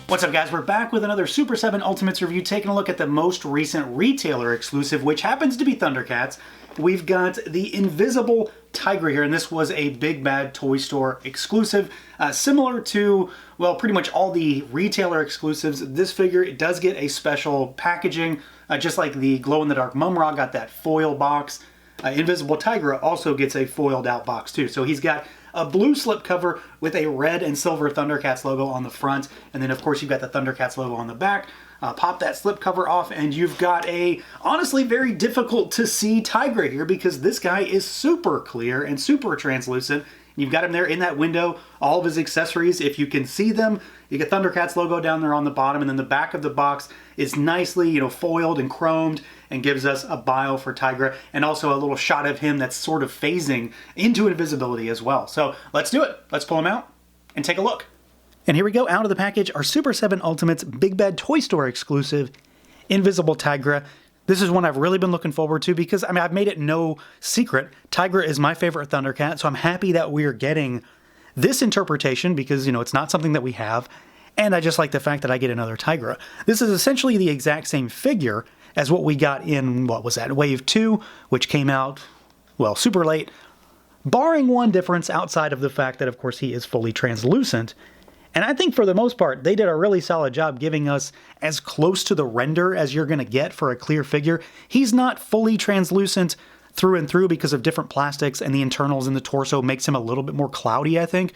What's up, guys? We're back with another Super 7 Ultimates review, taking a look at the most recent retailer exclusive, which happens to be ThunderCats. We've got the Invisible TYGRA here, and this was a Big Bad Toy Store exclusive. Similar to, well, pretty much all the retailer exclusives, this figure, it does get a special packaging, just like the glow-in-the-dark Mumra got that foil box. Invisible TYGRA also gets a foiled out box too. So he's got a blue slipcover with a red and silver ThunderCats logo on the front, and then of course you've got the ThunderCats logo on the back. Pop that slipcover off and you've got a, honestly, very difficult to see TYGRA here because this guy is super clear and super translucent. You've got him there in that window, all of his accessories, if you can see them. You get ThunderCats logo down there on the bottom, and then the back of the box is nicely, foiled and chromed and gives us a bio for TYGRA, and also a little shot of him that's sort of phasing into invisibility as well. So let's do it. Let's pull him out and take a look. And here we go, out of the package, our Super 7 Ultimates Big Bad Toy Store exclusive, Invisible TYGRA. This is one I've really been looking forward to because, I've made it no secret, TYGRA is my favorite ThunderCat, so I'm happy that we're getting this interpretation because, it's not something that we have, and I just like the fact that I get another TYGRA. This is essentially the exact same figure as what we got in, what was that, Wave 2, which came out, well, super late, barring one difference outside of the fact that, of course, he is fully translucent. And I think for the most part, they did a really solid job giving us as close to the render as you're going to get for a clear figure. He's not fully translucent through and through because of different plastics, and the internals in the torso makes him a little bit more cloudy, I think.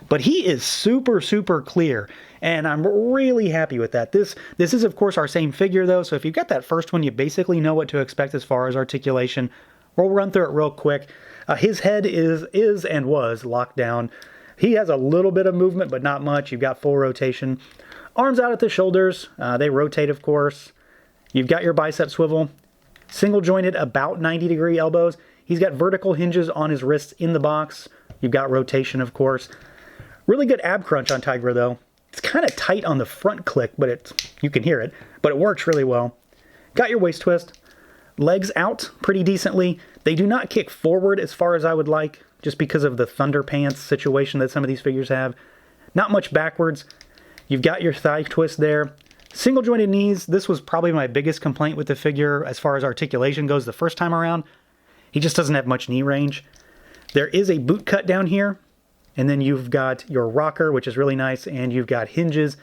But he is super, super clear, and I'm really happy with that. This is, of course, our same figure, though, so if you've got that first one, you basically know what to expect as far as articulation. We'll run through it real quick. His head is and was locked down. He has a little bit of movement, but not much. You've got full rotation. Arms out at the shoulders. They rotate, of course. You've got your bicep swivel. Single jointed, about 90-degree elbows. He's got vertical hinges on his wrists in the box. You've got rotation, of course. Really good ab crunch on TYGRA, though. It's kind of tight on the front click, but you can hear it. But it works really well. Got your waist twist. Legs out pretty decently. They do not kick forward as far as I would like, just because of the thunder pants situation that some of these figures have. Not much backwards. You've got your thigh twist there. Single jointed knees. This was probably my biggest complaint with the figure as far as articulation goes the first time around. He just doesn't have much knee range. There is a boot cut down here. And then you've got your rocker, which is really nice, and you've got hinges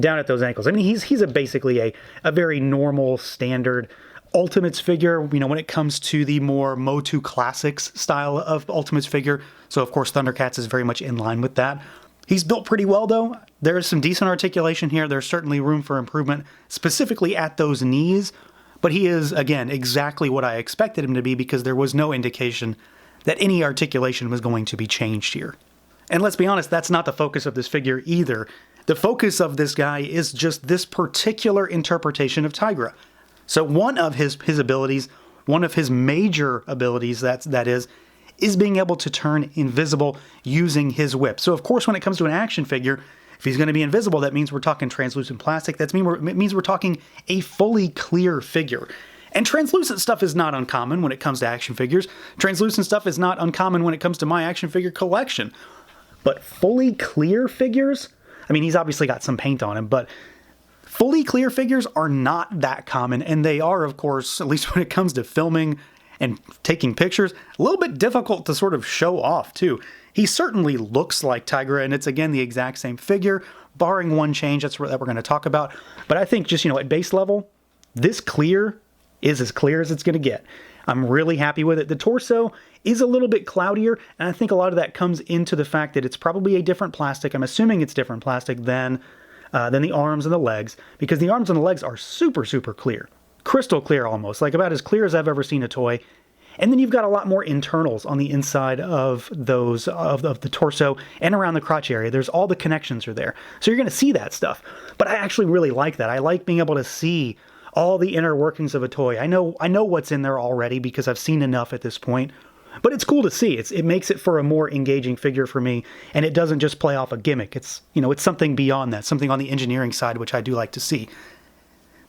down at those ankles. He's basically a very normal, standard Ultimates figure, when it comes to the more Motu Classics style of Ultimates figure. So, of course, ThunderCats is very much in line with that. He's built pretty well, though. There is some decent articulation here. There's certainly room for improvement, specifically at those knees. But he is, again, exactly what I expected him to be because there was no indication that any articulation was going to be changed here. And let's be honest, that's not the focus of this figure either. The focus of this guy is just this particular interpretation of TYGRA. So one of his abilities, one of his major abilities, that is being able to turn invisible using his whip. So of course, when it comes to an action figure, if he's going to be invisible, that means we're talking translucent plastic. It means we're talking a fully clear figure. And translucent stuff is not uncommon when it comes to action figures. Translucent stuff is not uncommon when it comes to my action figure collection. But fully clear figures, he's obviously got some paint on him, but fully clear figures are not that common, and they are, of course, at least when it comes to filming and taking pictures, a little bit difficult to sort of show off, too. He certainly looks like TYGRA, and it's, again, the exact same figure, barring one change that we're going to talk about. But I think just, at base level, this clear is as clear as it's going to get. I'm really happy with it. The torso is a little bit cloudier, and I think a lot of that comes into the fact that it's probably a different plastic. I'm assuming it's different plastic than the arms and the legs, because the arms and the legs are super, super clear. Crystal clear almost, like about as clear as I've ever seen a toy. And then you've got a lot more internals on the inside of those, of the torso and around the crotch area. There's all the connections are there. So you're going to see that stuff. But I actually really like that. I like being able to see all the inner workings of a toy. I know what's in there already because I've seen enough at this point. But it's cool to see. It makes it for a more engaging figure for me, and it doesn't just play off a gimmick. It's something beyond that, something on the engineering side, which I do like to see.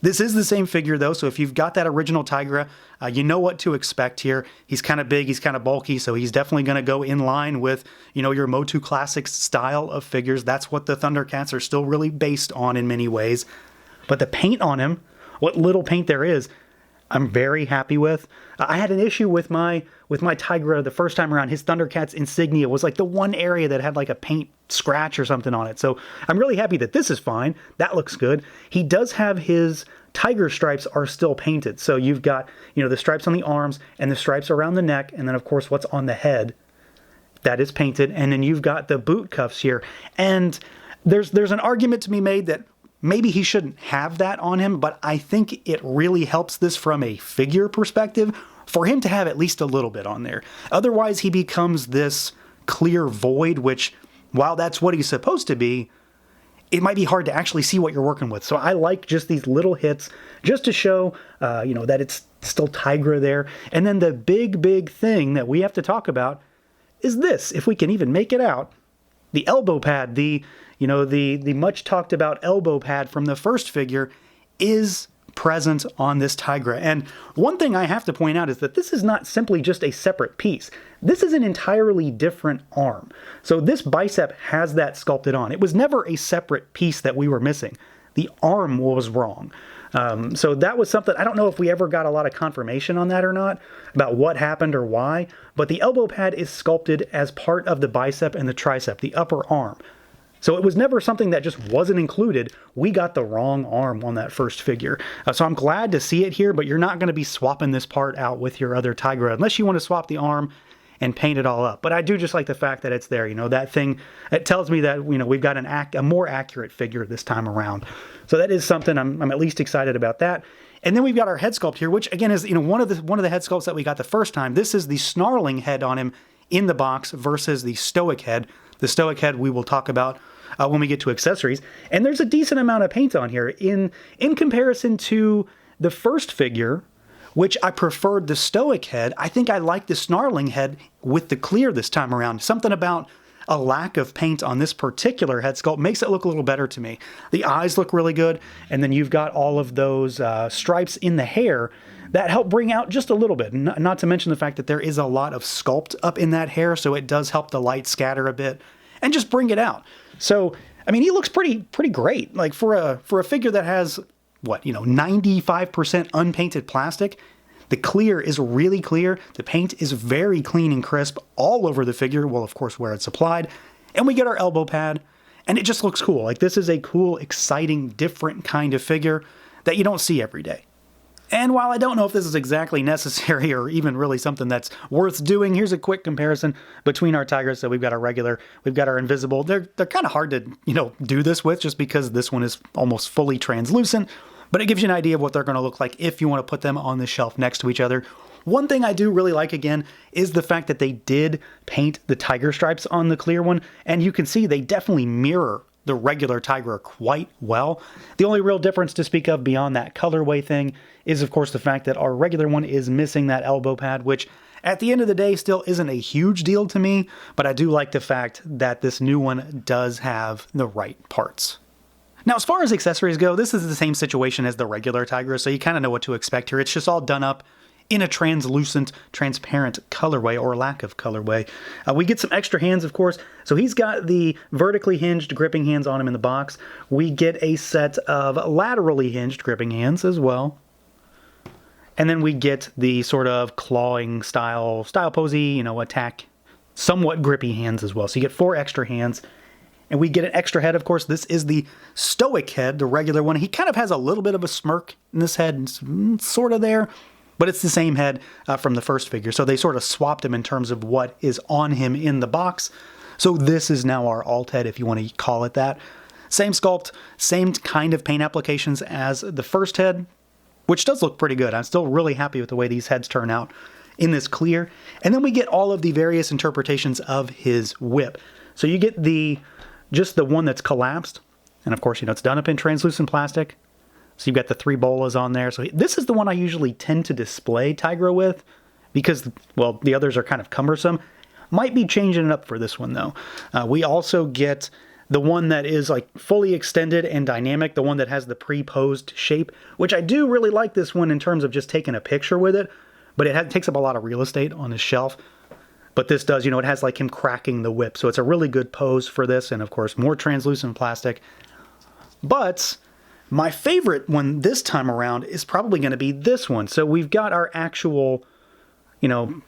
This is the same figure though, so if you've got that original TYGRA, you know what to expect here. He's kind of big, he's kind of bulky, so he's definitely going to go in line with, you know, your Motu Classics style of figures. That's what the ThunderCats are still really based on in many ways. But the paint on him, what little paint there is, I'm very happy with. I had an issue with my TYGRA the first time around. His ThunderCats insignia was like the one area that had like a paint scratch or something on it. So I'm really happy that this is fine. That looks good. He does have his tiger stripes are still painted. So you've got, you know, the stripes on the arms and the stripes around the neck. And then of course what's on the head, that is painted. And then you've got the boot cuffs here. And there's an argument to be made that maybe he shouldn't have that on him, but I think it really helps this from a figure perspective for him to have at least a little bit on there. Otherwise, he becomes this clear void, which, while that's what he's supposed to be, it might be hard to actually see what you're working with. So I like just these little hits just to show, you know, that it's still TYGRA there. And then the big thing that we have to talk about is this, if we can even make it out, the elbow pad, the much talked about elbow pad from the first figure is present on this TYGRA. And one thing I have to point out is that this is not simply just a separate piece. This is an entirely different arm. So this bicep has that sculpted on. It was never a separate piece that we were missing. The arm was wrong. So that was something, I don't know if we ever got a lot of confirmation on that or not, about what happened or why, but the elbow pad is sculpted as part of the bicep and the tricep, the upper arm. So it was never something that just wasn't included. We got the wrong arm on that first figure. So I'm glad to see it here, but you're not going to be swapping this part out with your other TYGRA unless you want to swap the arm and paint it all up. But I do just like the fact that it's there. You know, that thing, it tells me that, you know, we've got a more accurate figure this time around. So that is something I'm at least excited about that. And then we've got our head sculpt here, which again is, you know, one of the head sculpts that we got the first time. This is the snarling head on him in the box versus the stoic head. The stoic head we will talk about when we get to accessories. And there's a decent amount of paint on here in comparison to the first figure, which I preferred the stoic head. I think I like the snarling head with the clear this time around. Something about a lack of paint on this particular head sculpt makes it look a little better to me. The eyes look really good, and then you've got all of those stripes in the hair that help bring out just a little bit. Not to mention the fact that there is a lot of sculpt up in that hair, so it does help the light scatter a bit and just bring it out. So, I mean, he looks pretty great. Like for a figure that has, what, you know, 95% unpainted plastic, the clear is really clear. The paint is very clean and crisp all over the figure. Well, of course, where it's applied. And we get our elbow pad, and it just looks cool. Like, this is a cool, exciting, different kind of figure that you don't see every day. And while I don't know if this is exactly necessary or even really something that's worth doing, here's a quick comparison between our TYGRA. So we've got our regular, we've got our invisible. They're kind of hard to, you know, do this with just because this one is almost fully translucent, but it gives you an idea of what they're going to look like if you want to put them on the shelf next to each other. One thing I do really like, again, is the fact that they did paint the tiger stripes on the clear one, and you can see they definitely mirror the regular TYGRA quite well. The only real difference to speak of beyond that colorway thing is, of course, the fact that our regular one is missing that elbow pad, which at the end of the day still isn't a huge deal to me, but I do like the fact that this new one does have the right parts. Now, as far as accessories go, this is the same situation as the regular TYGRA, so you kind of know what to expect here. It's just all done up in a translucent, transparent colorway, or lack of colorway. We get some extra hands, of course. So he's got the vertically hinged gripping hands on him in the box. We get a set of laterally hinged gripping hands as well. And then we get the sort of clawing style posy, you know, attack, somewhat grippy hands as well. So you get 4 extra hands. And we get an extra head, of course. This is the stoic head, the regular one. He kind of has a little bit of a smirk in this head, sort of there. But it's the same head from the first figure. So they sort of swapped him in terms of what is on him in the box. So this is now our alt head, if you want to call it that. Same sculpt, same kind of paint applications as the first head, which does look pretty good. I'm still really happy with the way these heads turn out in this clear. And then we get all of the various interpretations of his whip. So you get just the one that's collapsed. And of course, you know, it's done up in translucent plastic. So you've got the 3 bolas on there. So this is the one I usually tend to display TYGRA with because, well, the others are kind of cumbersome. Might be changing it up for this one, though. We also get the one that is like fully extended and dynamic, the one that has the pre-posed shape, which I do really like this one in terms of just taking a picture with it, but it takes up a lot of real estate on his shelf. But this does, you know, it has like him cracking the whip, so it's a really good pose for this, and of course more translucent plastic. But my favorite one this time around is probably going to be this one. So we've got our actual, you know,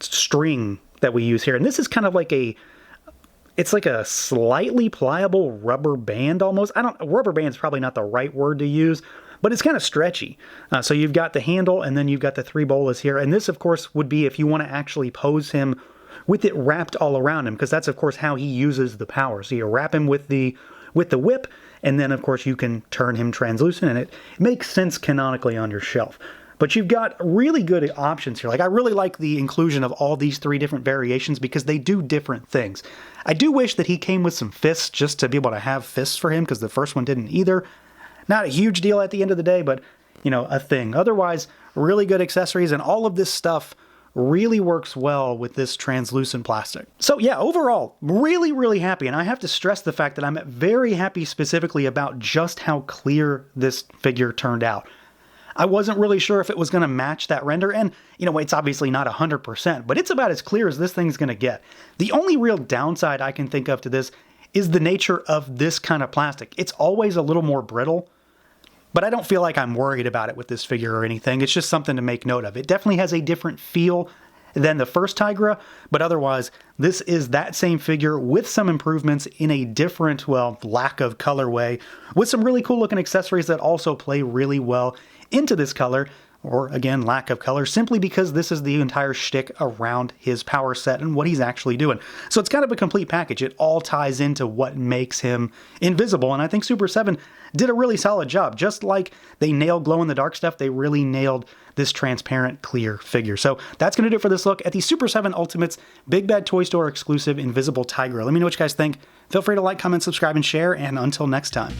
string that we use here, and this is kind of like it's like a slightly pliable rubber band almost. Rubber band's probably not the right word to use, but it's kind of stretchy. So you've got the handle, and then you've got the 3 bolas here. And this, of course, would be if you want to actually pose him with it wrapped all around him, because that's, of course, how he uses the power. So you wrap him with the whip, and then, of course, you can turn him translucent, and it makes sense canonically on your shelf. But you've got really good options here. Like, I really like the inclusion of all these 3 different variations because they do different things. I do wish that he came with some fists just to be able to have fists for him, because the first one didn't either. Not a huge deal at the end of the day, but, you know, a thing. Otherwise, really good accessories, and all of this stuff really works well with this translucent plastic. So yeah, overall, really, really happy. And I have to stress the fact that I'm very happy specifically about just how clear this figure turned out. I wasn't really sure if it was going to match that render, and, you know, it's obviously not 100%, but it's about as clear as this thing's going to get. The only real downside I can think of to this is the nature of this kind of plastic. It's always a little more brittle, but I don't feel like I'm worried about it with this figure or anything. It's just something to make note of. It definitely has a different feel than the first TYGRA, but otherwise, this is that same figure with some improvements in a different, well, lack of colorway, with some really cool looking accessories that also play really well into this color, or again, lack of color, simply because this is the entire shtick around his power set and what he's actually doing. So it's kind of a complete package. It all ties into what makes him invisible, and I think Super7 did a really solid job. Just like they nailed glow-in-the-dark stuff, they really nailed this transparent, clear figure. So that's going to do it for this look at the Super7 Ultimates Big Bad Toy Store exclusive Invisible TYGRA. Let me know what you guys think. Feel free to like, comment, subscribe, and share, and until next time.